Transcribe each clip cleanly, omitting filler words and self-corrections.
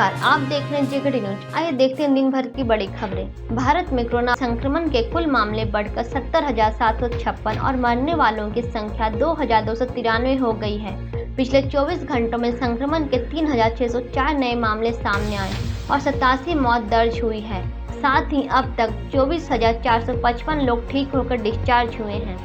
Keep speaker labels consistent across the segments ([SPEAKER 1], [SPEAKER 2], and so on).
[SPEAKER 1] नमस्कार, आप देख रहे हैं जेकेडी न्यूज। आइए देखते हैं दिन भर की बड़ी खबरें। भारत में कोरोना संक्रमण के कुल मामले बढ़कर 70,756 और मरने वालों की संख्या 2,293 हो गई है। पिछले 24 घंटों में संक्रमण के 3,604 नए मामले सामने आए और 87 मौत दर्ज हुई है। साथ ही अब तक 24,455 लोग ठीक होकर डिस्चार्ज हुए हैं।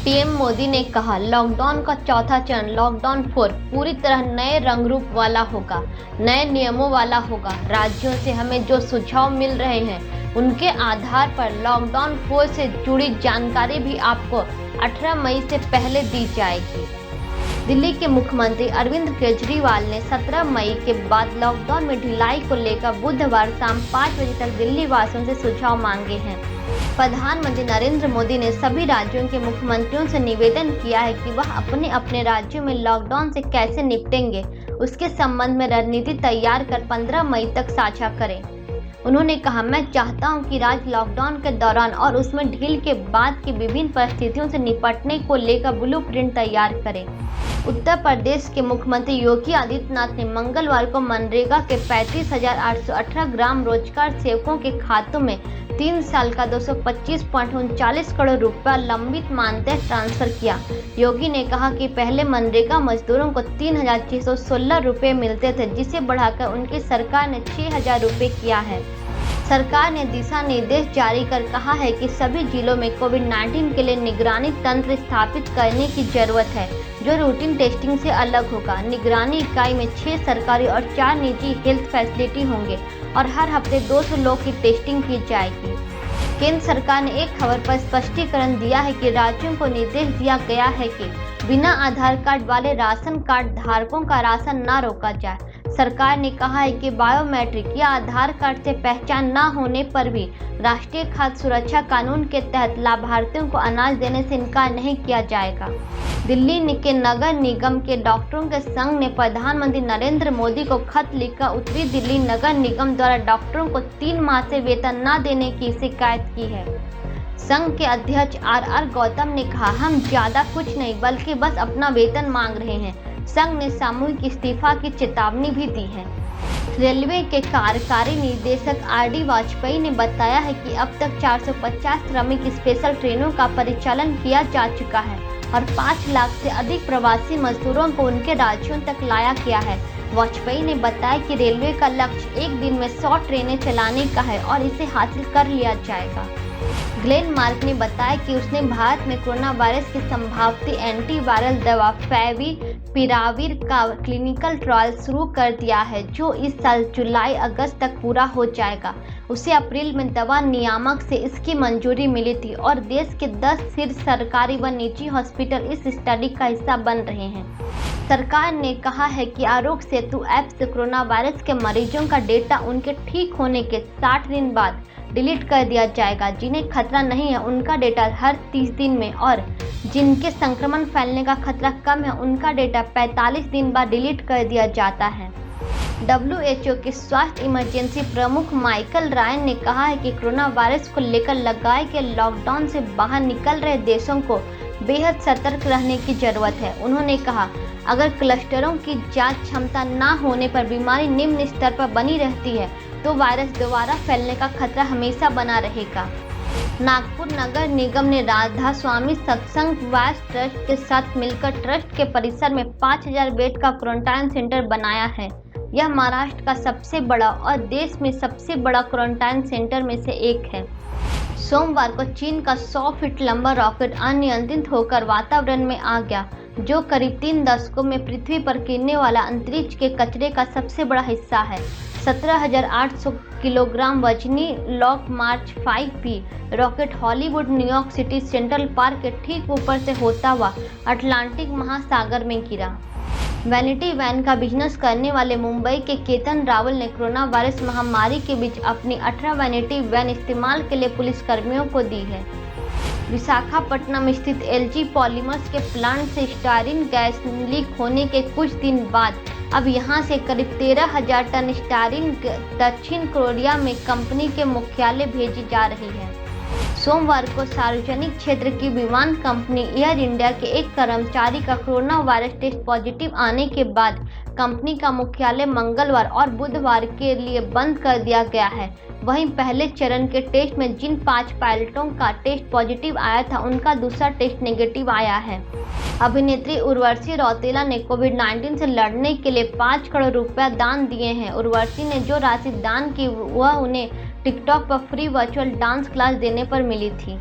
[SPEAKER 1] पीएम मोदी ने कहा, लॉकडाउन का चौथा चरण लॉकडाउन 4 पूरी तरह नए रंग रूप वाला होगा, नए नियमों वाला होगा। राज्यों से हमें जो सुझाव मिल रहे हैं उनके आधार पर लॉकडाउन 4 से जुड़ी जानकारी भी आपको 18 मई से पहले दी जाएगी। दिल्ली के मुख्यमंत्री अरविंद केजरीवाल ने 17 मई के बाद लॉकडाउन में ढिलाई को लेकर बुधवार शाम 5 बजे तक दिल्ली वासियों से सुझाव मांगे हैं। प्रधानमंत्री नरेंद्र मोदी ने सभी राज्यों के मुख्यमंत्रियों से निवेदन किया है कि वह अपने अपने राज्यों में लॉकडाउन से कैसे निपटेंगे, उसके संबंध में रणनीति तैयार कर 15 मई तक साझा करें। उन्होंने कहा, मैं चाहता हूं कि राज्य लॉकडाउन के दौरान और उसमें ढील के बाद की विभिन्न परिस्थितियों से निपटने को लेकर ब्लूप्रिंट तैयार करें। उत्तर प्रदेश के मुख्यमंत्री योगी आदित्यनाथ ने मंगलवार को मनरेगा के 35,818 ग्राम रोजगार सेवकों के खातों में 3 साल का 225.39 करोड़ रुपया लंबित मानदेय ट्रांसफर किया। योगी ने कहा कि पहले मनरेगा मजदूरों को 3,616 रुपये मिलते थे, जिसे बढ़ाकर उनकी सरकार ने 6,000 रुपये किया है। सरकार ने दिशा निर्देश जारी कर कहा है कि सभी जिलों में कोविड-19 के लिए निगरानी तंत्र स्थापित करने की जरूरत है, जो रूटीन टेस्टिंग से अलग होगा। निगरानी इकाई में 6 सरकारी और 4 निजी हेल्थ फैसिलिटी होंगे और हर हफ्ते 200 लोग की टेस्टिंग की जाएगी। केंद्र सरकार ने एक खबर पर स्पष्टीकरण दिया है कि राज्यों को निर्देश दिया गया है कि बिना आधार कार्ड वाले राशन कार्ड धारकों का राशन न रोका जाए। सरकार ने कहा है कि बायोमेट्रिक या आधार कार्ड से पहचान न होने पर भी राष्ट्रीय खाद्य सुरक्षा कानून के तहत लाभार्थियों को अनाज देने से इनकार नहीं किया जाएगा। दिल्ली के नगर निगम के डॉक्टरों के संघ ने प्रधानमंत्री नरेंद्र मोदी को खत लिखकर उत्तरी दिल्ली नगर निगम द्वारा डॉक्टरों को 3 माह से वेतन न देने की शिकायत की है। संघ के अध्यक्ष आर गौतम ने कहा, हम ज्यादा कुछ नहीं बल्कि बस अपना वेतन मांग रहे हैं। संघ ने सामूहिक इस्तीफा की चेतावनी भी दी है। रेलवे के कार्यकारी निदेशक आर.डी. वाजपेयी ने बताया है कि अब तक 450 श्रमिक स्पेशल ट्रेनों का परिचालन किया जा चुका है और 5 लाख से अधिक प्रवासी मजदूरों को उनके राज्यों तक लाया गया है। वाजपेयी ने बताया कि रेलवे का लक्ष्य एक दिन में 100 ट्रेनें चलाने का है और इसे हासिल कर लिया जाएगा। ग्लेन मार्क ने बताया कि उसने भारत में कोरोना वायरस की संभावित एंटीवायरल दवा फेविपिराविर का क्लिनिकल ट्रायल शुरू कर दिया है, जो इस साल जुलाई-अगस्त तक पूरा हो जाएगा। उसे अप्रैल में दवा नियामक से इसकी मंजूरी मिली थी और देश के 10 शीर्ष सरकारी व निजी हॉस्पिटल इस स्टडी का हिस्सा बन रहे हैं। सरकार ने कहा है कि आरोग्य सेतु ऐप से कोरोना वायरस के मरीजों का डेटा उनके ठीक होने के 60 दिन बाद डिलीट कर दिया जाएगा। जिन्हें खतरा नहीं है उनका डेटा हर 30 दिन में और जिनके संक्रमण फैलने का खतरा कम है उनका डेटा 45 दिन बाद डिलीट कर दिया जाता है। WHO के स्वास्थ्य इमरजेंसी प्रमुख माइकल रायन ने कहा है कि कोरोना वायरस को लेकर लगाए गए लॉकडाउन से बाहर निकल रहे देशों को बेहद सतर्क रहने की जरूरत है। उन्होंने कहा, अगर क्लस्टरों की जांच क्षमता न होने पर बीमारी निम्न स्तर पर बनी रहती है तो वायरस दोबारा फैलने का खतरा हमेशा बना रहेगा। नागपुर नगर निगम ने राधा स्वामी सत्संग वास ट्रस्ट के साथ मिलकर ट्रस्ट के परिसर में 5,000 बेड का क्वारंटाइन सेंटर बनाया है। यह महाराष्ट्र का सबसे बड़ा और देश में सबसे बड़ा क्वारंटाइन सेंटर में से एक है। सोमवार को चीन का 100 फीट लंबा रॉकेट अनियंत्रित होकर वातावरण में आ गया, जो करीब 3 दशकों में पृथ्वी पर गिरने वाला अंतरिक्ष के कचरे का सबसे बड़ा हिस्सा है। 17,800 किलोग्राम वजनी लॉन्ग मार्च 5B rocket Hollywood New York city central park के ठीक ऊपर से होता हुआ अटलांटिक महासागर में गिरा। वैनिटी वैन का बिजनेस करने वाले मुंबई के केतन रावल ने कोरोना वायरस महामारी के बीच अपनी 18 वैनिटी वैन इस्तेमाल के लिए पुलिसकर्मियों को दी है। विशाखापट्टनम स्थित LG पॉलीमर्स के प्लांट से स्टायरीन गैस लीक होने के कुछ दिन बाद अब यहां से करीब 13,000 टन स्टायरीन दक्षिण कोरिया में कंपनी के मुख्यालय भेजी जा रही है। सोमवार को सार्वजनिक क्षेत्र की विमान कंपनी एयर इंडिया के एक कर्मचारी का कोरोना वायरस टेस्ट पॉजिटिव आने के बाद कंपनी का मुख्यालय मंगलवार और बुधवार के लिए बंद कर दिया गया है। वहीं पहले चरण के टेस्ट में जिन 5 पायलटों का टेस्ट पॉजिटिव आया था, उनका दूसरा टेस्ट नेगेटिव आया है। अभिनेत्री उर्वशी रौतेला ने कोविड-19 से लड़ने के लिए 5 करोड़ रुपया दान दिए हैं। उर्वशी ने जो राशि दान की वह उन्हें टिकटॉक पर फ्री वर्चुअल डांस क्लास देने पर मिली थी।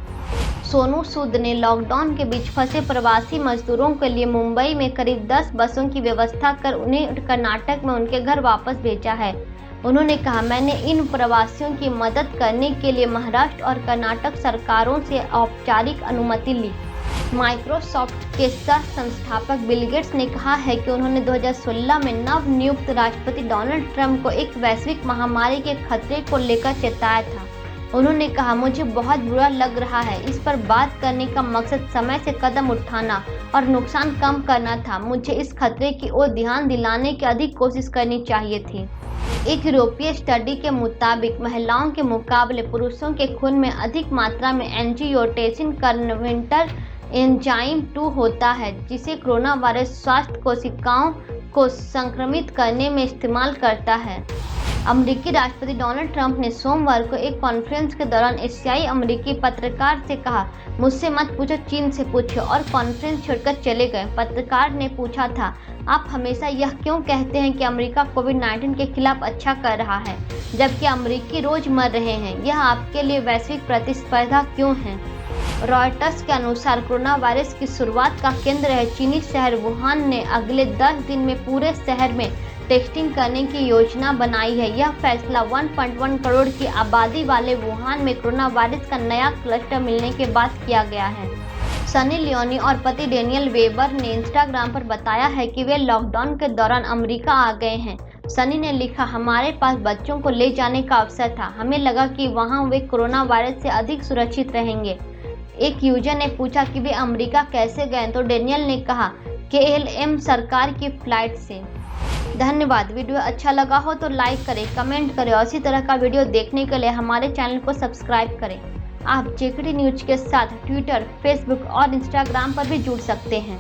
[SPEAKER 1] सोनू सूद ने लॉकडाउन के बीच फंसे प्रवासी मजदूरों के लिए मुंबई में करीब 10 बसों की व्यवस्था कर उन्हें कर्नाटक में उनके घर वापस भेजा है। उन्होंने कहा, मैंने इन प्रवासियों की मदद करने के लिए महाराष्ट्र और कर्नाटक सरकारों से औपचारिक अनुमति ली। माइक्रोसॉफ्ट के सह संस्थापक बिल गेट्स ने कहा है कि उन्होंने 2016 में नव नियुक्त राष्ट्रपति डोनाल्ड ट्रंप को एक वैश्विक महामारी के खतरे को लेकर चेताया था। उन्होंने कहा, मुझे बहुत बुरा लग रहा है। इस पर बात करने का मकसद समय से कदम उठाना और नुकसान कम करना था। मुझे इस खतरे की ओर ध्यान दिलाने की अधिक कोशिश करनी चाहिए थी। एक यूरोपीय स्टडी के मुताबिक महिलाओं के मुकाबले पुरुषों के खून में अधिक मात्रा में एंजियोटेंसिन कन्वर्टर एंजाइम 2 होता है, जिसे कोरोना वायरस स्वास्थ्य कोशिकाओं को संक्रमित करने में इस्तेमाल करता है। अमेरिकी राष्ट्रपति डोनाल्ड ट्रंप ने सोमवार को एक कॉन्फ्रेंस के दौरान एशियाई अमेरिकी पत्रकार से कहा, मुझसे मत पूछो, चीन से पूछो, और कॉन्फ्रेंस छोड़कर चले गए। पत्रकार ने पूछा था, आप हमेशा यह क्यों कहते हैं कि अमेरिका कोविड-19 के खिलाफ अच्छा कर रहा है, जबकि अमेरिकी रोज मर रहे हैं? यह आपके लिए वैश्विक प्रतिस्पर्धा क्यों है? रॉयटर्स के अनुसार कोरोना वायरस की शुरुआत का केंद्र है चीनी शहर वुहान ने अगले 10 दिन में पूरे शहर में टेस्टिंग करने की योजना बनाई है। यह फैसला 1.1 करोड़ की आबादी वाले वुहान में कोरोना वायरस का नया क्लस्टर मिलने के बाद किया गया है। सनी लियोनी और पति डेनियल वेबर ने इंस्टाग्राम पर बताया है कि वे लॉकडाउन के दौरान अमेरिका आ गए हैं। सनी ने लिखा, हमारे पास बच्चों को ले जाने का अवसर था। हमें लगा कि वहां वे कोरोना वायरस से अधिक सुरक्षित रहेंगे। एक यूजर ने पूछा कि वे अमेरिका कैसे गए, तो डेनियल ने कहा, KLM सरकार की फ्लाइट से। धन्यवाद। वीडियो अच्छा लगा हो तो लाइक करें, कमेंट करें और इसी तरह का वीडियो देखने के लिए हमारे चैनल को सब्सक्राइब करें। आप JKT न्यूज के साथ ट्विटर, फेसबुक और इंस्टाग्राम पर भी जुड़ सकते हैं।